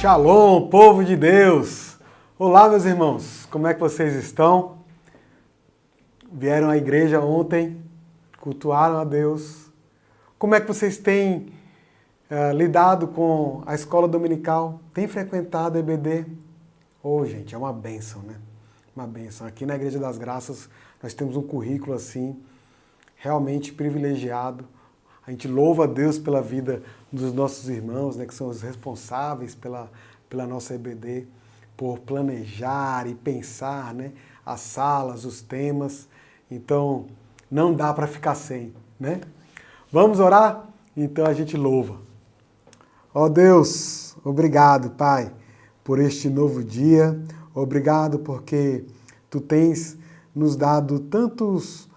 Shalom, povo de Deus! Olá, meus irmãos, como é que vocês estão? Vieram à igreja ontem, cultuaram a Deus. Como é que vocês têm lidado com a escola dominical? Tem frequentado a EBD? Gente, é uma bênção, né? Uma bênção. Aqui na Igreja das Graças nós temos um currículo assim, realmente privilegiado. A gente louva a Deus pela vida dos nossos irmãos, né, que são os responsáveis pela nossa EBD, por planejar e pensar, né, as salas, os temas. Então, não dá para ficar sem, né? Vamos orar? Então a gente louva. Ó Deus, obrigado, Pai, por este novo dia. Obrigado porque Tu tens nos dado tantos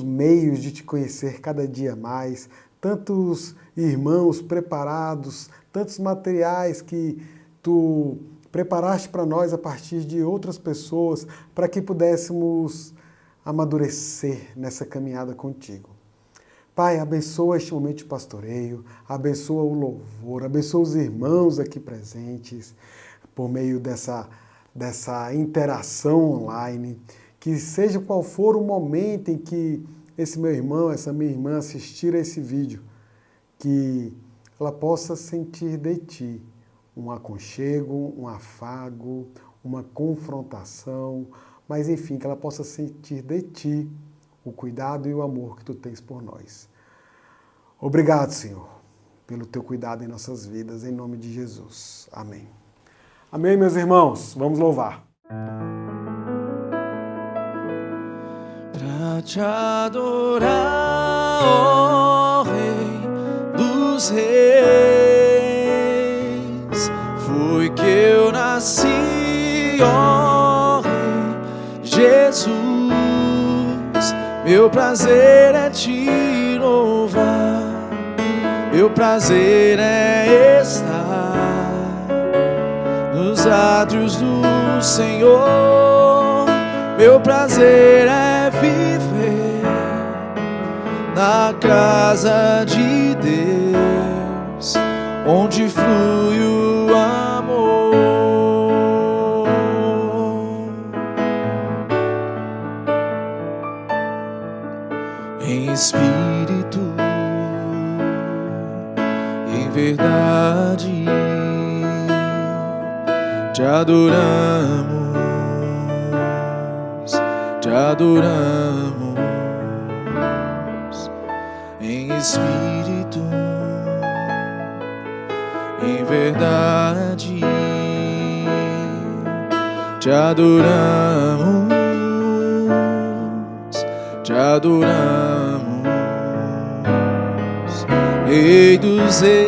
meios de Te conhecer cada dia mais, tantos irmãos preparados, tantos materiais que Tu preparaste para nós a partir de outras pessoas, para que pudéssemos amadurecer nessa caminhada contigo. Pai, abençoa este momento de pastoreio, abençoa o louvor, abençoa os irmãos aqui presentes, por meio dessa interação online, que seja qual for o momento em que esse meu irmão, essa minha irmã assistir a esse vídeo, que ela possa sentir de Ti um aconchego, um afago, uma confrontação, mas enfim, que ela possa sentir de Ti o cuidado e o amor que Tu tens por nós. Obrigado, Senhor, pelo Teu cuidado em nossas vidas, em nome de Jesus. Amém. Amém, meus irmãos. Vamos louvar. Pra te adorar, ó Rei dos Reis, foi que eu nasci, ó Rei Jesus. Meu prazer é te louvar, meu prazer é estar nos átrios do Senhor. Meu prazer é viver na casa de Deus, onde flui o amor. Em espírito, em verdade, te adoramos, em espírito, em verdade, te adoramos, Rei dos Reis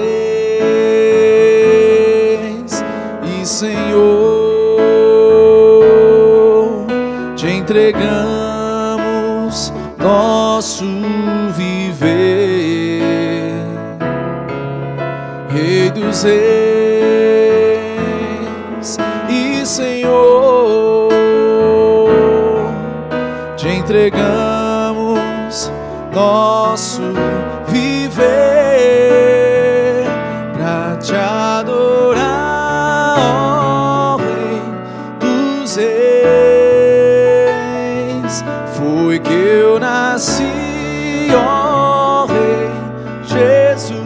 e Senhor, te entregamos nosso viver. Rei dos Reis e Senhor, te entregamos nosso viver pra te adorar, ó Rei dos Reis. Foi que eu nasci, ó Rei Jesus.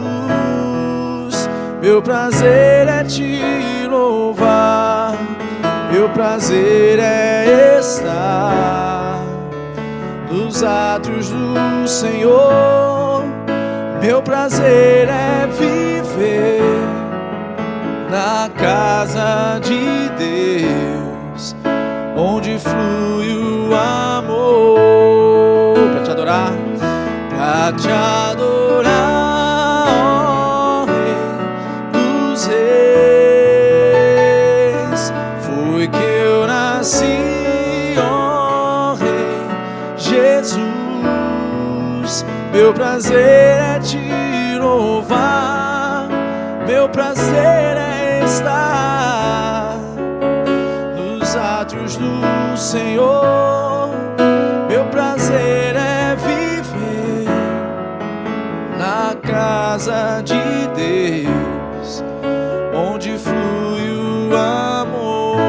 Meu prazer é te louvar, meu prazer é estar nos átrios do Senhor. Meu prazer é viver na casa de Deus, onde flui o amor. Pra te adorar, ó Rei dos Reis. Foi que eu nasci, ó Rei Jesus. Meu prazer é te louvar, meu prazer é estar nos átrios do Senhor. Meu prazer é viver na casa de Deus, onde flui o amor,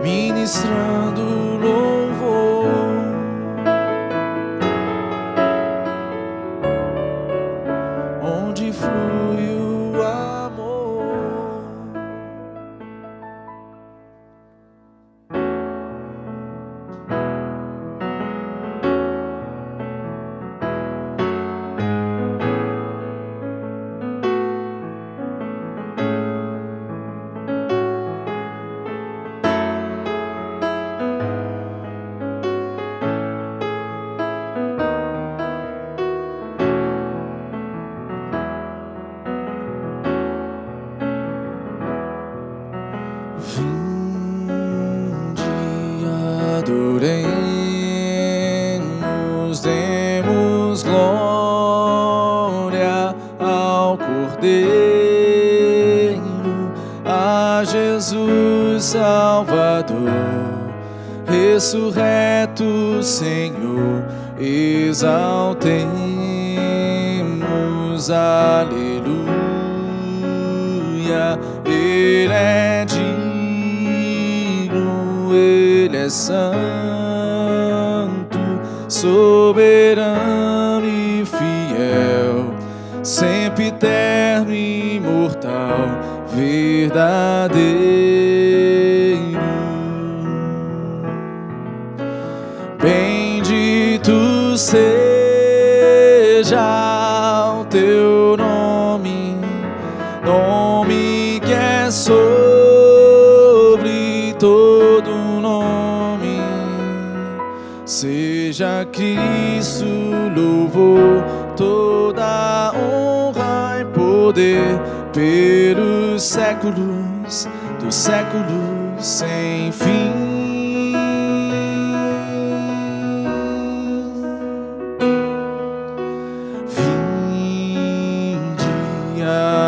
ministrando louvor, onde flui o amor. Vinde, adoremos, demos glória ao Cordeiro, a Jesus Salvador, ressurreto Senhor, exaltemos, aleluia. Ele é digno, Ele é santo, soberano e fiel, sempre eterno e imortal, verdadeiro. Bendito seja o teu nome, nome que é sobre todo nome. Seja Cristo louvor, toda honra e poder pelos séculos dos séculos sem fim.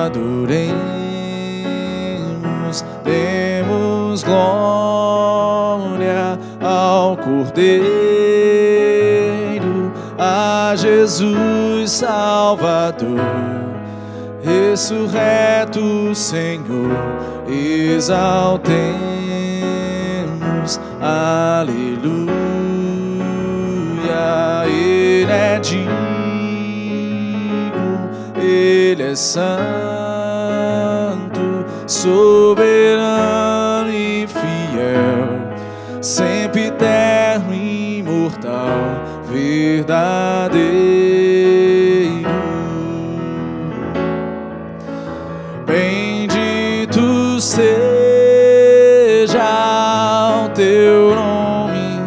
Adoremos, demos glória ao Cordeiro, a Jesus Salvador, ressurreto Senhor, exaltemos, aleluia. Ele é digno, Ele é santo, soberano e fiel, sempre eterno e imortal, verdadeiro. Bendito seja o teu nome,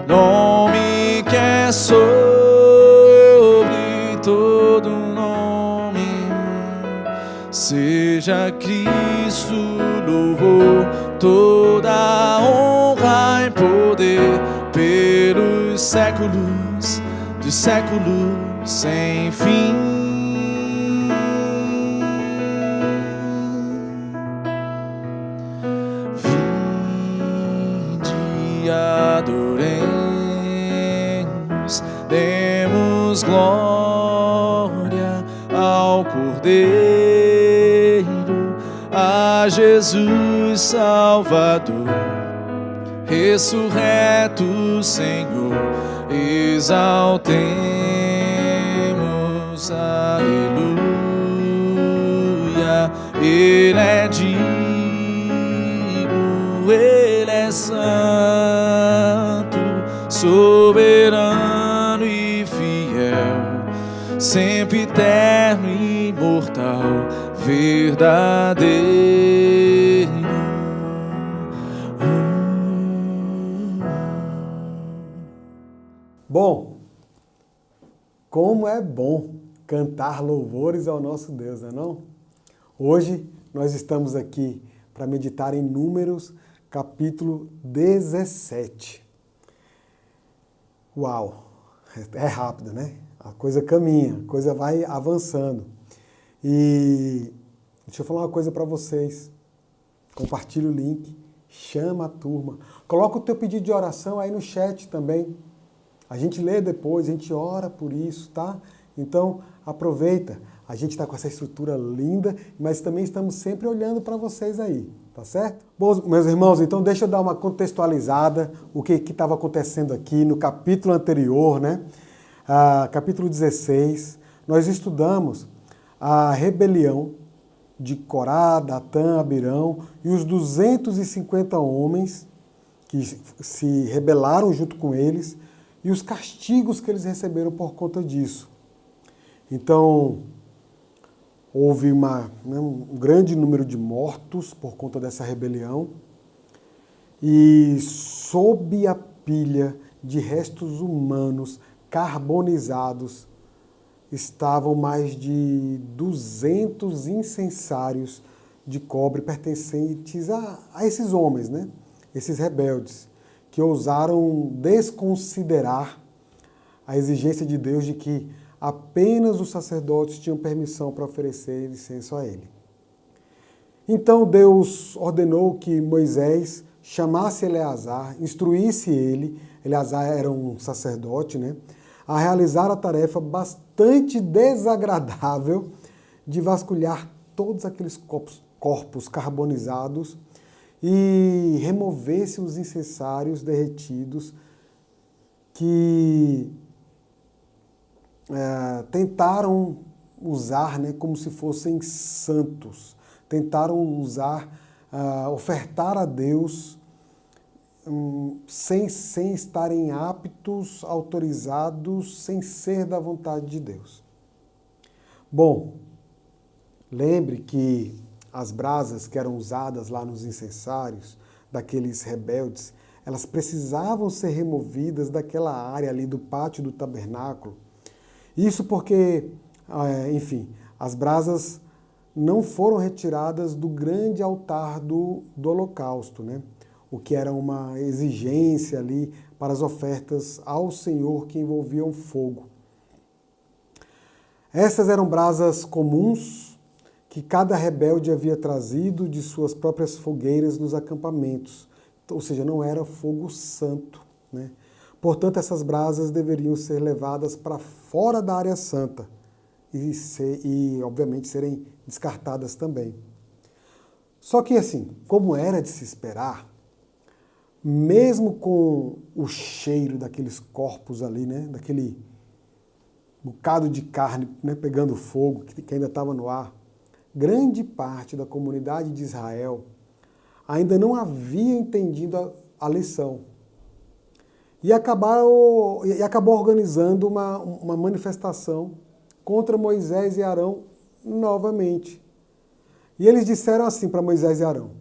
nome que é sobre todo nome. Seja Cristo louvor, toda honra e poder pelos séculos dos séculos sem fim. Vinde, adoremos, demos glória ao Cordeiro, a Jesus Salvador, ressurreto Senhor, exaltemos, aleluia. Ele é digno, Ele é santo, soberano e fiel, sempre eterno e imortal, verdadeiro. Bom, como é bom cantar louvores ao nosso Deus, não é não? Hoje nós estamos aqui para meditar em Números, capítulo 17. Uau, é rápido, né? A coisa caminha, a coisa vai avançando. E deixa eu falar uma coisa para vocês. Compartilha o link, chama a turma. Coloca o teu pedido de oração aí no chat também. A gente lê depois, a gente ora por isso, tá? Então, aproveita. A gente está com essa estrutura linda, mas também estamos sempre olhando para vocês aí, tá certo? Bom, meus irmãos, então deixa eu dar uma contextualizada o que estava acontecendo aqui no capítulo anterior, né? Capítulo 16, nós estudamos a rebelião de Corá, Datã, Abirão e os 250 homens que se rebelaram junto com eles e os castigos que eles receberam por conta disso. Então, houve um grande número de mortos por conta dessa rebelião e sob a pilha de restos humanos carbonizados estavam mais de 200 incensários de cobre pertencentes a esses homens, né? Esses rebeldes, que ousaram desconsiderar a exigência de Deus de que apenas os sacerdotes tinham permissão para oferecer incenso a ele. Então Deus ordenou que Moisés chamasse Eleazar, instruísse ele, Eleazar era um sacerdote, né, a realizar a tarefa bastante desagradável de vasculhar todos aqueles corpos carbonizados e removesse os incensários derretidos que tentaram usar, né, como se fossem santos, tentaram usar, ofertar a Deus sem estarem aptos, autorizados, sem ser da vontade de Deus. Bom, lembre que as brasas que eram usadas lá nos incensários daqueles rebeldes, elas precisavam ser removidas daquela área ali do pátio do tabernáculo. Isso porque, enfim, as brasas não foram retiradas do grande altar do holocausto, né? O que era uma exigência ali para as ofertas ao Senhor que envolviam fogo. Essas eram brasas comuns que cada rebelde havia trazido de suas próprias fogueiras nos acampamentos, ou seja, não era fogo santo, né? Portanto, essas brasas deveriam ser levadas para fora da área santa e, obviamente, serem descartadas também. Só que, assim, como era de se esperar, mesmo com o cheiro daqueles corpos ali, né, daquele bocado de carne, né, pegando fogo, que ainda estava no ar, grande parte da comunidade de Israel ainda não havia entendido a lição. E acabou organizando uma manifestação contra Moisés e Arão novamente. E eles disseram assim para Moisés e Arão: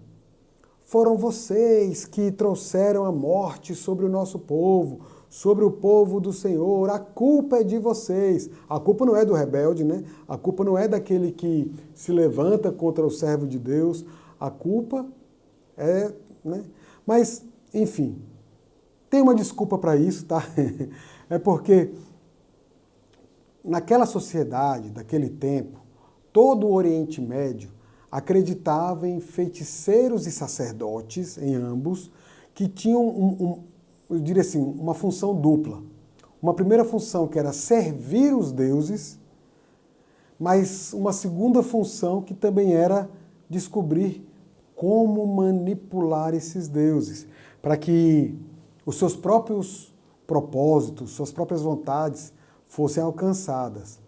foram vocês que trouxeram a morte sobre o nosso povo, sobre o povo do Senhor, a culpa é de vocês. A culpa não é do rebelde, né? A culpa não é daquele que se levanta contra o servo de Deus, a culpa é, né? Mas, enfim, tem uma desculpa para isso, tá? É porque naquela sociedade, daquele tempo, todo o Oriente Médio acreditava em feiticeiros e sacerdotes, em ambos, que tinham, eu diria assim, uma função dupla. Uma primeira função que era servir os deuses, mas uma segunda função que também era descobrir como manipular esses deuses, para que os seus próprios propósitos, suas próprias vontades fossem alcançadas.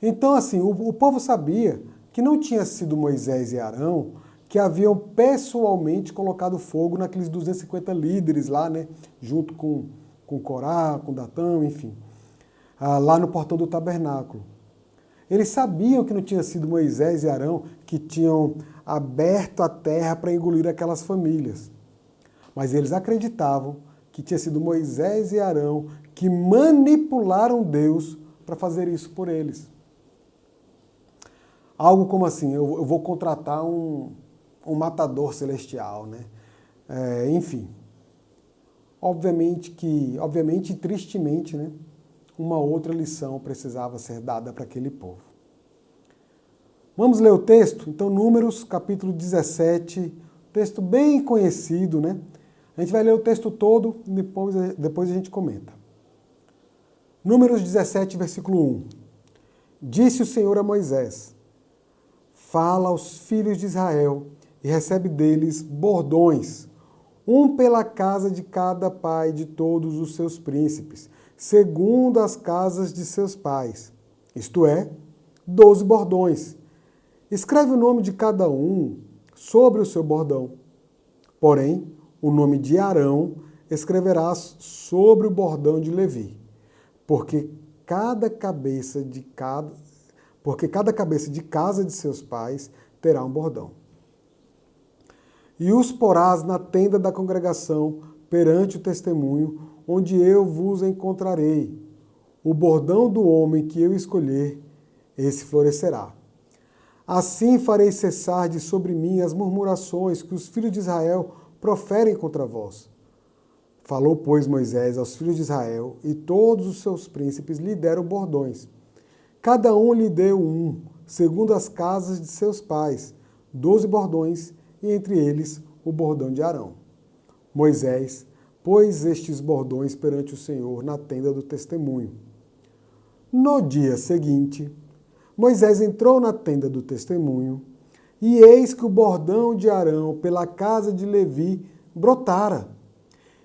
Então, assim, o povo sabia que não tinha sido Moisés e Arão que haviam pessoalmente colocado fogo naqueles 250 líderes lá, né, junto com Corá, com Datã, enfim, lá no portão do tabernáculo. Eles sabiam que não tinha sido Moisés e Arão que tinham aberto a terra para engolir aquelas famílias. Mas eles acreditavam que tinha sido Moisés e Arão que manipularam Deus para fazer isso por eles. Algo como assim, eu vou contratar um matador celestial, né? Enfim, obviamente e tristemente, né? Uma outra lição precisava ser dada para aquele povo. Vamos ler o texto? Então, Números, capítulo 17, texto bem conhecido, né? A gente vai ler o texto todo e depois a gente comenta. Números 17, versículo 1. Disse o Senhor a Moisés: fala aos filhos de Israel e recebe deles bordões, um pela casa de cada pai de todos os seus príncipes, segundo as casas de seus pais, isto é, 12 bordões. Escreve o nome de cada um sobre o seu bordão. Porém, o nome de Arão escreverás sobre o bordão de Levi, porque cada cabeça de casa de seus pais terá um bordão. E os porás na tenda da congregação perante o testemunho, onde eu vos encontrarei. O bordão do homem que eu escolher, esse florescerá. Assim farei cessar de sobre mim as murmurações que os filhos de Israel proferem contra vós. Falou, pois, Moisés aos filhos de Israel, e todos os seus príncipes lhe deram bordões. Cada um lhe deu um, segundo as casas de seus pais, 12 bordões, e entre eles o bordão de Arão. Moisés pôs estes bordões perante o Senhor na tenda do testemunho. No dia seguinte, Moisés entrou na tenda do testemunho, e eis que o bordão de Arão pela casa de Levi brotara,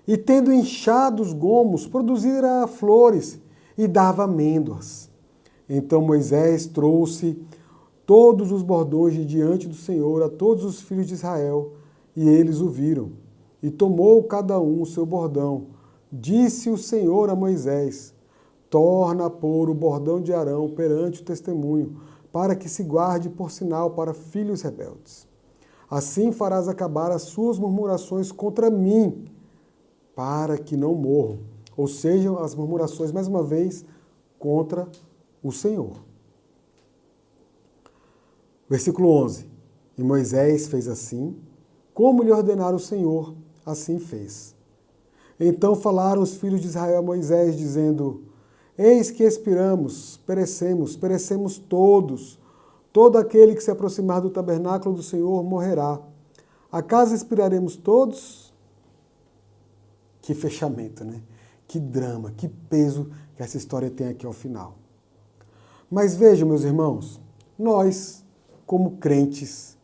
e tendo inchado os gomos, produzira flores, e dava amêndoas. Então Moisés trouxe todos os bordões de diante do Senhor a todos os filhos de Israel, e eles o viram. E tomou cada um o seu bordão. Disse o Senhor a Moisés: torna a pôr o bordão de Arão perante o testemunho, para que se guarde por sinal para filhos rebeldes. Assim farás acabar as suas murmurações contra mim, para que não morram. Ou seja, as murmurações, mais uma vez, contra o Senhor. Versículo 11. E Moisés fez assim, como lhe ordenara o Senhor, assim fez. Então falaram os filhos de Israel a Moisés, dizendo: eis que expiramos, perecemos todos. Todo aquele que se aproximar do tabernáculo do Senhor morrerá. Acaso expiraremos todos? Que fechamento, né? Que drama, que peso que essa história tem aqui ao final. Mas vejam, meus irmãos, nós, como crentes,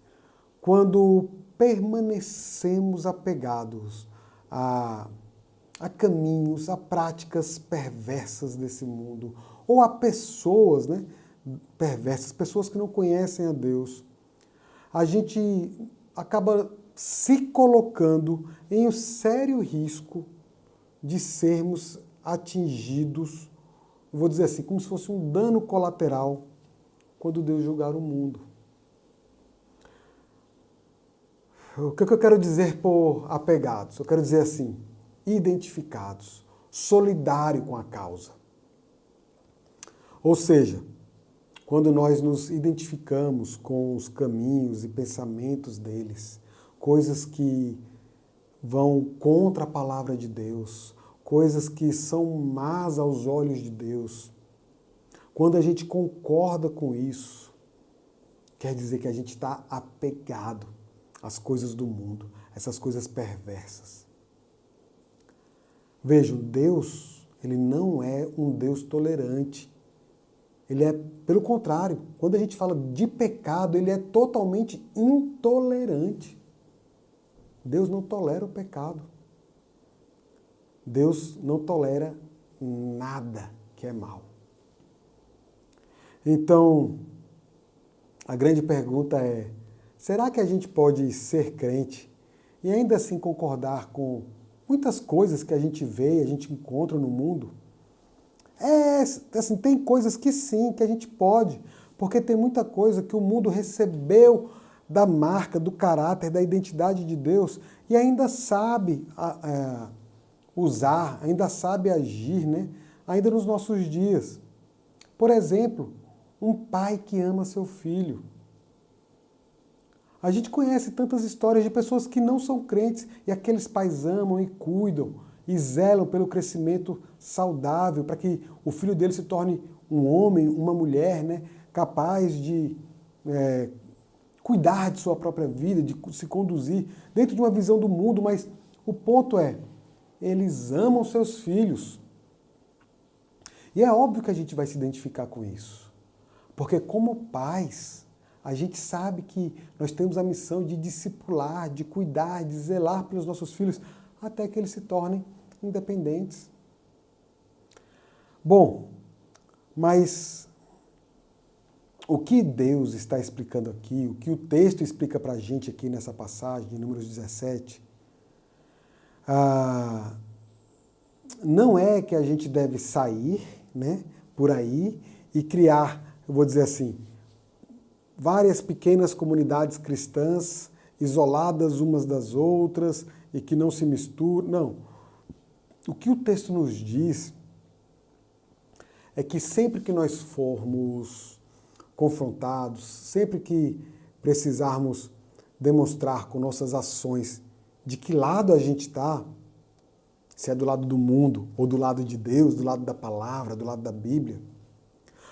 quando permanecemos apegados a caminhos, a práticas perversas desse mundo, ou a pessoas, né, perversas, pessoas que não conhecem a Deus, a gente acaba se colocando em um sério risco de sermos atingidos, vou dizer assim, como se fosse um dano colateral quando Deus julgar o mundo. O que eu quero dizer por apegados? Eu quero dizer assim, identificados, solidário com a causa. Ou seja, quando nós nos identificamos com os caminhos e pensamentos deles, coisas que vão contra a palavra de Deus, coisas que são más aos olhos de Deus, quando a gente concorda com isso, quer dizer que a gente está apegado às coisas do mundo, essas coisas perversas. Vejam, Deus, ele não é um Deus tolerante. Ele é, pelo contrário, quando a gente fala de pecado, ele é totalmente intolerante. Deus não tolera o pecado. Deus não tolera nada que é mal. Então, a grande pergunta é: será que a gente pode ser crente e ainda assim concordar com muitas coisas que a gente vê, a gente encontra no mundo? Assim, tem coisas que sim, que a gente pode, porque tem muita coisa que o mundo recebeu da marca, do caráter, da identidade de Deus e ainda sabe usar, ainda sabe agir, né? Ainda nos nossos dias. Por exemplo, um pai que ama seu filho. A gente conhece tantas histórias de pessoas que não são crentes e aqueles pais amam e cuidam e zelam pelo crescimento saudável para que o filho dele se torne um homem, uma mulher, né, capaz de cuidar de sua própria vida, de se conduzir dentro de uma visão do mundo, mas o ponto é, eles amam seus filhos. E é óbvio que a gente vai se identificar com isso. Porque como pais, a gente sabe que nós temos a missão de discipular, de cuidar, de zelar pelos nossos filhos, até que eles se tornem independentes. Bom, mas o que Deus está explicando aqui, o que o texto explica para a gente aqui nessa passagem, em Números 17, não é que a gente deve sair, né, por aí e criar, eu vou dizer assim, várias pequenas comunidades cristãs isoladas umas das outras e que não se misturam. Não. O que o texto nos diz é que sempre que nós formos confrontados, sempre que precisarmos demonstrar com nossas ações de que lado a gente está, se é do lado do mundo ou do lado de Deus, do lado da palavra, do lado da Bíblia,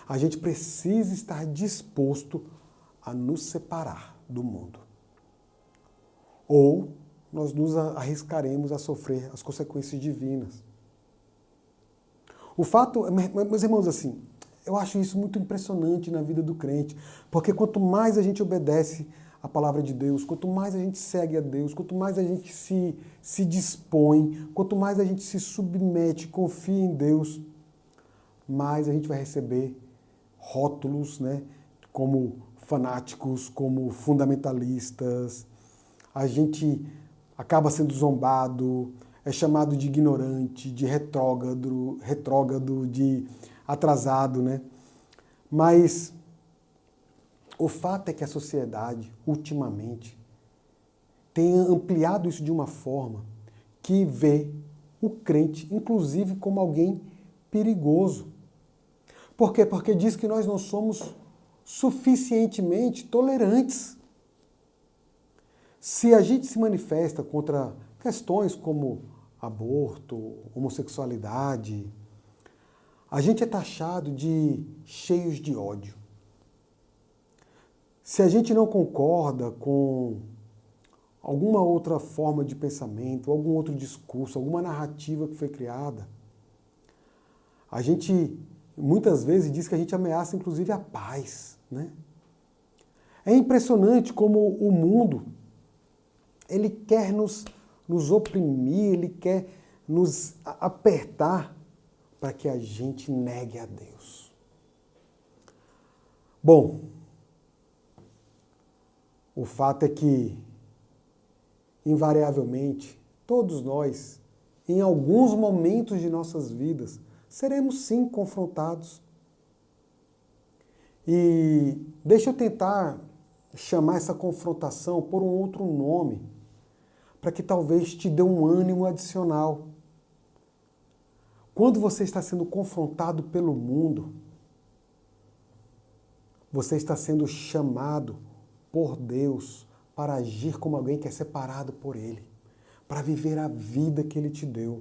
a gente precisa estar disposto a nos separar do mundo. Ou nós nos arriscaremos a sofrer as consequências divinas. O fato, meus irmãos, assim, eu acho isso muito impressionante na vida do crente, porque quanto mais a gente obedece a palavra de Deus, quanto mais a gente segue a Deus, quanto mais a gente se dispõe, quanto mais a gente se submete, confia em Deus, mais a gente vai receber rótulos, né, como fanáticos, como fundamentalistas. A gente acaba sendo zombado, é chamado de ignorante, de retrógrado, de atrasado, né? Mas o fato é que a sociedade, ultimamente, tem ampliado isso de uma forma que vê o crente, inclusive, como alguém perigoso. Por quê? Porque diz que nós não somos suficientemente tolerantes. Se a gente se manifesta contra questões como aborto, homossexualidade, a gente é taxado de cheios de ódio. Se a gente não concorda com alguma outra forma de pensamento, algum outro discurso, alguma narrativa que foi criada, a gente muitas vezes diz que a gente ameaça inclusive a paz, né? É impressionante como o mundo ele quer nos oprimir, ele quer nos apertar para que a gente negue a Deus. Bom, o fato é que, invariavelmente, todos nós, em alguns momentos de nossas vidas, seremos sim confrontados. E deixa eu tentar chamar essa confrontação por um outro nome, para que talvez te dê um ânimo adicional. Quando você está sendo confrontado pelo mundo, você está sendo chamado por Deus para agir como alguém que é separado por Ele, para viver a vida que Ele te deu.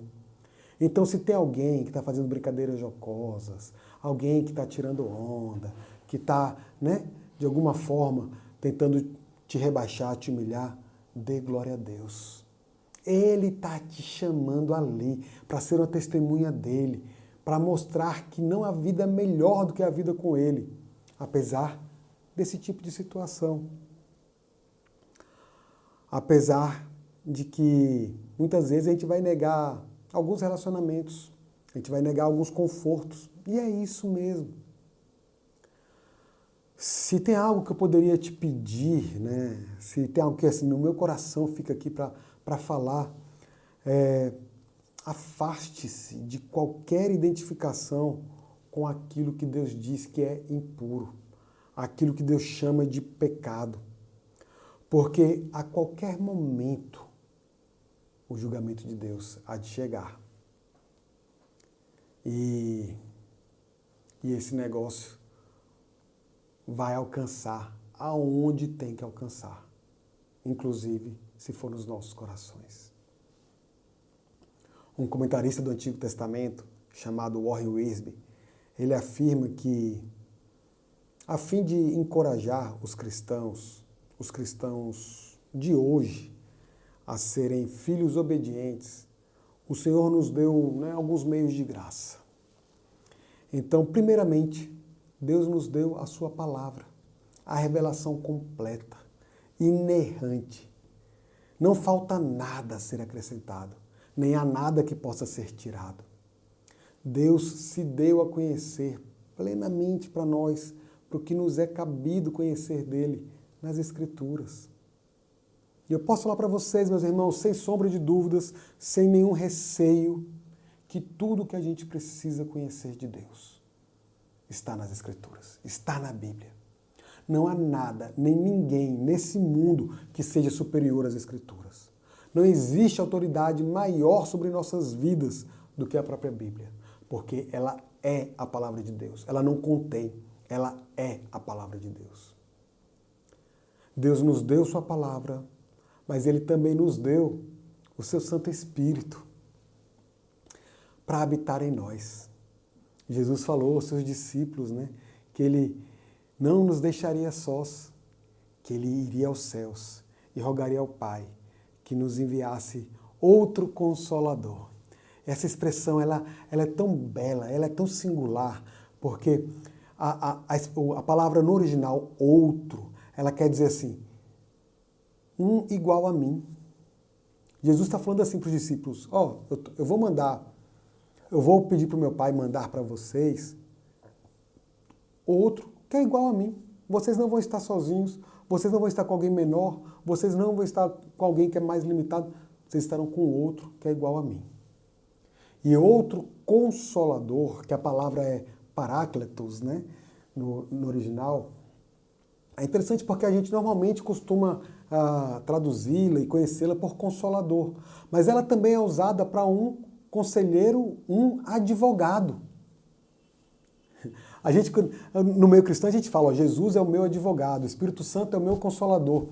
Então, se tem alguém que está fazendo brincadeiras jocosas, alguém que está tirando onda, que está, né, de alguma forma, tentando te rebaixar, te humilhar, dê glória a Deus. Ele está te chamando ali para ser uma testemunha dele, para mostrar que não há vida melhor do que a vida com Ele, apesar desse tipo de situação. Apesar de que muitas vezes a gente vai negar alguns relacionamentos, a gente vai negar alguns confortos, e é isso mesmo. Se tem algo que eu poderia te pedir, né? Se tem algo que assim, no meu coração fica aqui para falar, afaste-se de qualquer identificação com aquilo que Deus diz que é impuro, aquilo que Deus chama de pecado. Porque a qualquer momento o julgamento de Deus há de chegar. E esse negócio vai alcançar aonde tem que alcançar, inclusive se for nos nossos corações. Um comentarista do Antigo Testamento, chamado Warren Wiersbe, ele afirma que, a fim de encorajar os cristãos de hoje, a serem filhos obedientes, o Senhor nos deu, né, alguns meios de graça. Então, primeiramente, Deus nos deu a sua palavra, a revelação completa, inerrante. Não falta nada a ser acrescentado, nem há nada que possa ser tirado. Deus se deu a conhecer plenamente para nós, para o que nos é cabido conhecer dele nas Escrituras. E eu posso falar para vocês, meus irmãos, sem sombra de dúvidas, sem nenhum receio, que tudo que a gente precisa conhecer de Deus está nas Escrituras, está na Bíblia. Não há nada, nem ninguém nesse mundo que seja superior às Escrituras. Não existe autoridade maior sobre nossas vidas do que a própria Bíblia, porque ela é a palavra de Deus. Ela não contém, ela é a palavra de Deus. Deus nos deu sua palavra, mas Ele também nos deu o seu Santo Espírito para habitar em nós. Jesus falou aos seus discípulos, que Ele não nos deixaria sós, que Ele iria aos céus e rogaria ao Pai que nos enviasse outro Consolador. Essa expressão ela é tão bela, ela é tão singular, porque a palavra no original, outro, ela quer dizer assim, um igual a mim. Jesus está falando assim para os discípulos, eu vou pedir para o meu Pai mandar para vocês outro que é igual a mim. Vocês não vão estar sozinhos, vocês não vão estar com alguém menor, vocês não vão estar com alguém que é mais limitado, vocês estarão com outro que é igual a mim. E outro Consolador, que a palavra é Paráclitos, no original, é interessante porque a gente normalmente costuma traduzi-la e conhecê-la por Consolador, mas ela também é usada para um conselheiro, um advogado. A gente, no meio cristão, a gente fala, Jesus é o meu advogado, o Espírito Santo é o meu Consolador,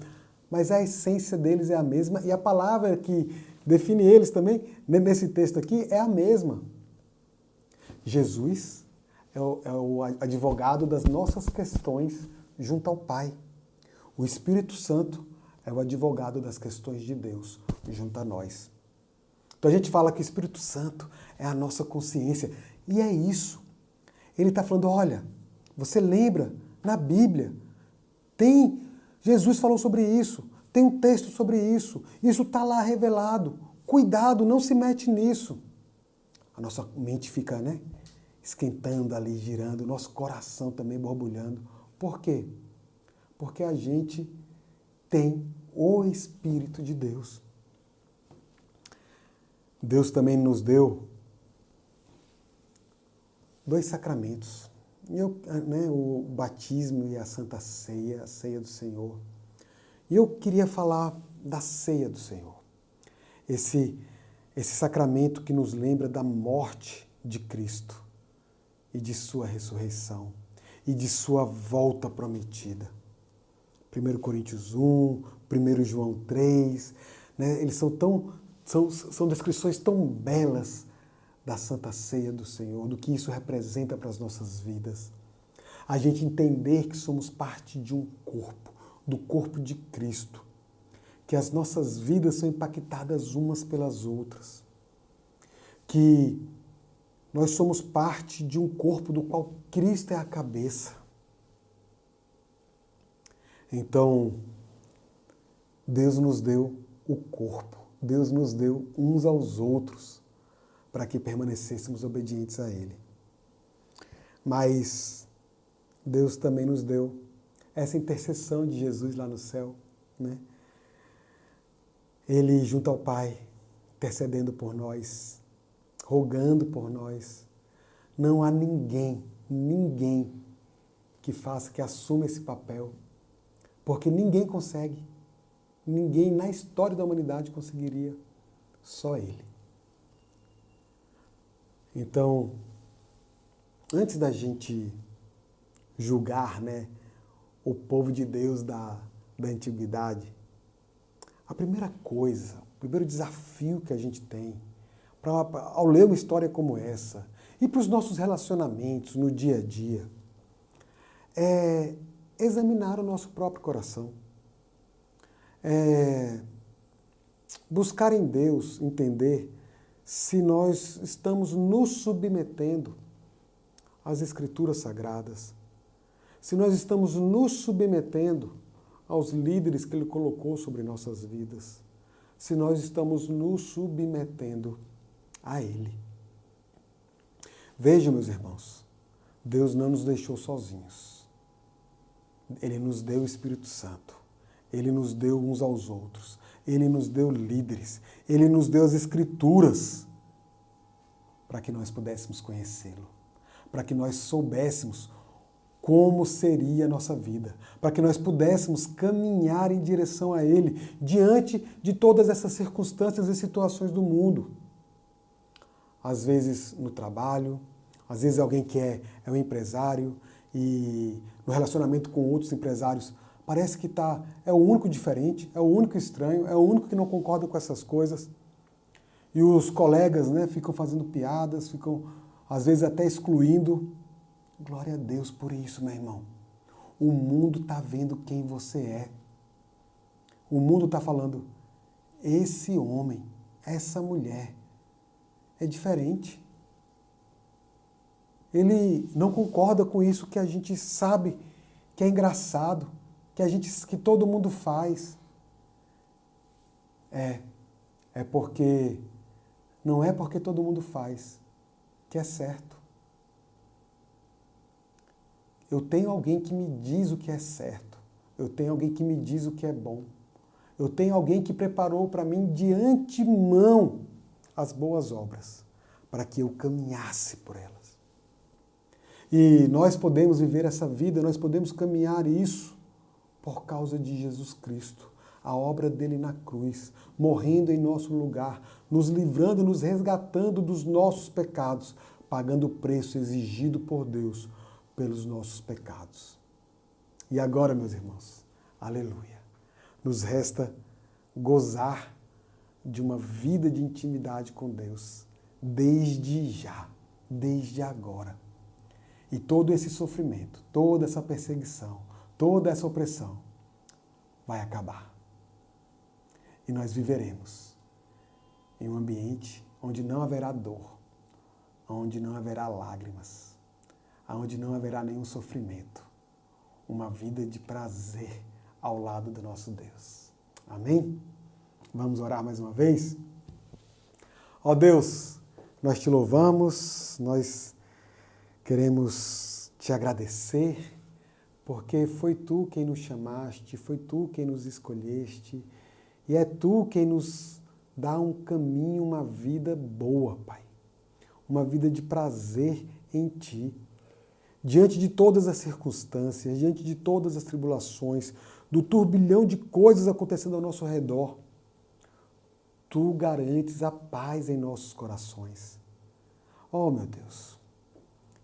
mas a essência deles é a mesma e a palavra que define eles também, nesse texto aqui, é a mesma. Jesus é o advogado das nossas questões junto ao Pai. O Espírito Santo é o advogado das questões de Deus junto a nós. Então a gente fala que o Espírito Santo é a nossa consciência. E é isso. Ele está falando, olha, você lembra, na Bíblia, Jesus falou sobre isso, tem um texto sobre isso está lá revelado. Cuidado, não se mete nisso. A nossa mente fica, esquentando ali, girando, o nosso coração também borbulhando. Por quê? Porque a gente tem o Espírito de Deus. Deus também nos deu 2 sacramentos, o batismo e a Santa Ceia, a Ceia do Senhor. E eu queria falar da Ceia do Senhor. Esse sacramento que nos lembra da morte de Cristo e de sua ressurreição e de sua volta prometida. 1 Coríntios 1, 1 João 3, eles são descrições tão belas da Santa Ceia do Senhor, do que isso representa para as nossas vidas. A gente entender que somos parte de um corpo, do corpo de Cristo, que as nossas vidas são impactadas umas pelas outras, que nós somos parte de um corpo do qual Cristo é a cabeça. Então, Deus nos deu o corpo, Deus nos deu uns aos outros, para que permanecêssemos obedientes a Ele. Mas Deus também nos deu essa intercessão de Jesus lá no céu, Ele junto ao Pai, intercedendo por nós, rogando por nós. Não há ninguém que assuma esse papel, porque ninguém consegue, ninguém na história da humanidade conseguiria, só Ele. Então, antes da gente julgar, o povo de Deus da antiguidade, a primeira coisa, o primeiro desafio que a gente tem, ao ler uma história como essa, e para os nossos relacionamentos no dia a dia, é examinar o nosso próprio coração. Buscar em Deus entender se nós estamos nos submetendo às Escrituras Sagradas, se nós estamos nos submetendo aos líderes que Ele colocou sobre nossas vidas, se nós estamos nos submetendo a Ele. Vejam, meus irmãos, Deus não nos deixou sozinhos. Ele nos deu o Espírito Santo. Ele nos deu uns aos outros. Ele nos deu líderes. Ele nos deu as Escrituras para que nós pudéssemos conhecê-lo, para que nós soubéssemos como seria a nossa vida, para que nós pudéssemos caminhar em direção a Ele diante de todas essas circunstâncias e situações do mundo. Às vezes no trabalho, às vezes alguém que é um empresário e no relacionamento com outros empresários parece que é o único diferente, é o único estranho, é o único que não concorda com essas coisas. E os colegas, né, ficam fazendo piadas, ficam às vezes até excluindo. Glória a Deus por isso, meu irmão. O mundo está vendo quem você é. O mundo está falando, esse homem, essa mulher, é diferente. Ele não concorda com isso que a gente sabe que é engraçado, que todo mundo faz. Não é porque todo mundo faz que é certo. Eu tenho alguém que me diz o que é certo. Eu tenho alguém que me diz o que é bom. Eu tenho alguém que preparou para mim de antemão as boas obras, para que eu caminhasse por elas. E nós podemos viver essa vida, nós podemos caminhar isso por causa de Jesus Cristo, a obra dele na cruz, morrendo em nosso lugar, nos livrando, nos resgatando dos nossos pecados, pagando o preço exigido por Deus pelos nossos pecados. E agora, meus irmãos, aleluia, nos resta gozar de uma vida de intimidade com Deus, desde já, desde agora. E todo esse sofrimento, toda essa perseguição, toda essa opressão vai acabar. E nós viveremos em um ambiente onde não haverá dor, onde não haverá lágrimas, onde não haverá nenhum sofrimento. Uma vida de prazer ao lado do nosso Deus. Amém? Vamos orar mais uma vez? Ó Deus, nós te louvamos, nós queremos te agradecer, porque foi tu quem nos chamaste, foi tu quem nos escolheste, e é tu quem nos dá um caminho, uma vida boa, Pai. Uma vida de prazer em ti. Diante de todas as circunstâncias, diante de todas as tribulações, do turbilhão de coisas acontecendo ao nosso redor, tu garantes a paz em nossos corações. Oh, meu Deus,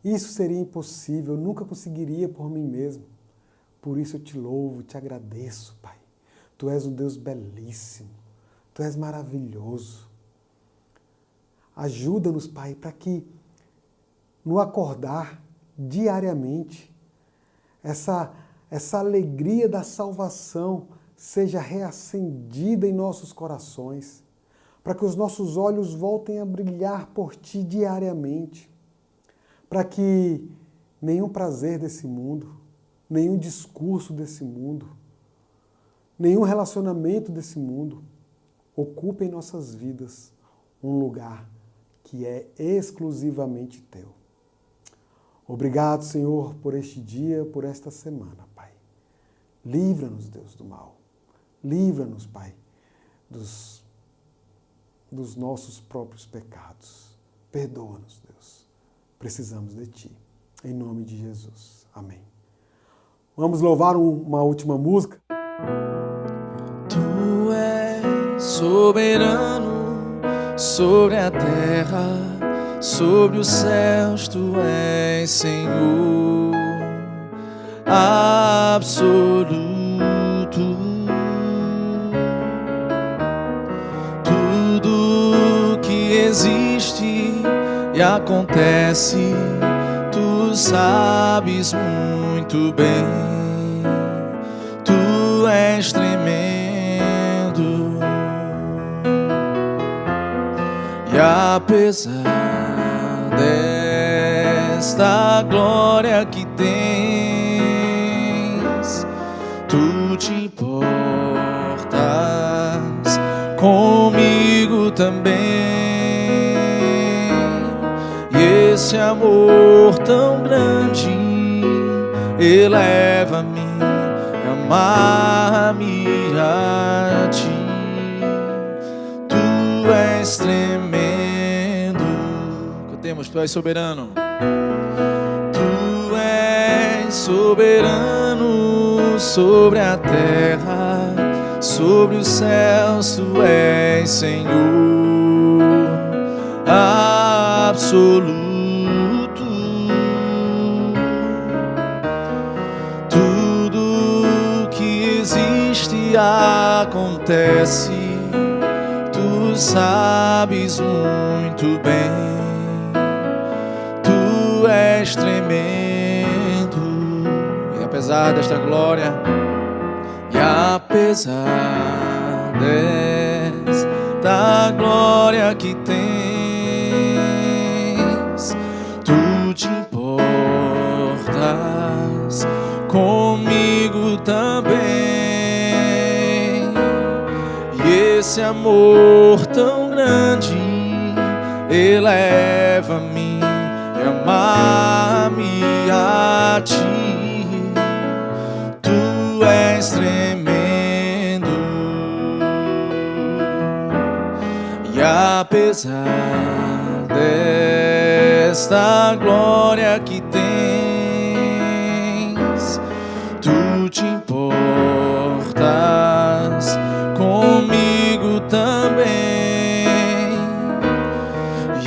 isso seria impossível, eu nunca conseguiria por mim mesmo. Por isso eu te louvo, te agradeço, Pai. Tu és um Deus belíssimo, tu és maravilhoso. Ajuda-nos, Pai, para que no acordar diariamente, essa alegria da salvação seja reacendida em nossos corações, para que os nossos olhos voltem a brilhar por Ti diariamente, para que nenhum prazer desse mundo, nenhum discurso desse mundo, nenhum relacionamento desse mundo ocupe em nossas vidas um lugar que é exclusivamente Teu. Obrigado, Senhor, por este dia, por esta semana, Pai. Livra-nos, Deus, do mal. Livra-nos, Pai, dos nossos próprios pecados. Perdoa-nos, Deus. Precisamos de Ti. Em nome de Jesus. Amém. Vamos louvar uma última música. Tu és soberano sobre a terra, sobre os céus tu és Senhor absoluto. Tudo que existe e acontece, tu sabes muito bem. Tu és tremendo. E apesar desta glória que tens. Tu te importas comigo também. E esse amor tão grande eleva-me, amar-me a ti. Tu és tremendo. Cantemos, tu és soberano. Tu és soberano sobre a terra, sobre os céus. Tu és Senhor absoluto. Tudo que existe acontece, tu sabes muito bem. Tu és tremendo. E apesar desta glória, e apesar desta glória que tens, tu te importas comigo também. E esse amor tão grande eleva-me, amar-me a ti. Tu és tremendo. E apesar desta glória que tens, tu te importas comigo também.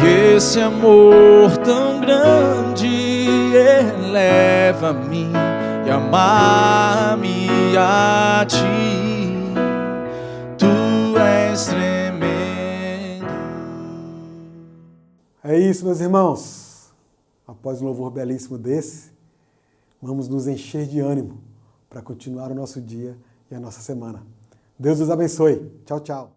E esse amor tão grande eleva-me e amar-me a ti. Tu és tremendo. É isso, meus irmãos. Após um louvor belíssimo desse, vamos nos encher de ânimo para continuar o nosso dia e a nossa semana. Deus os abençoe. Tchau, tchau.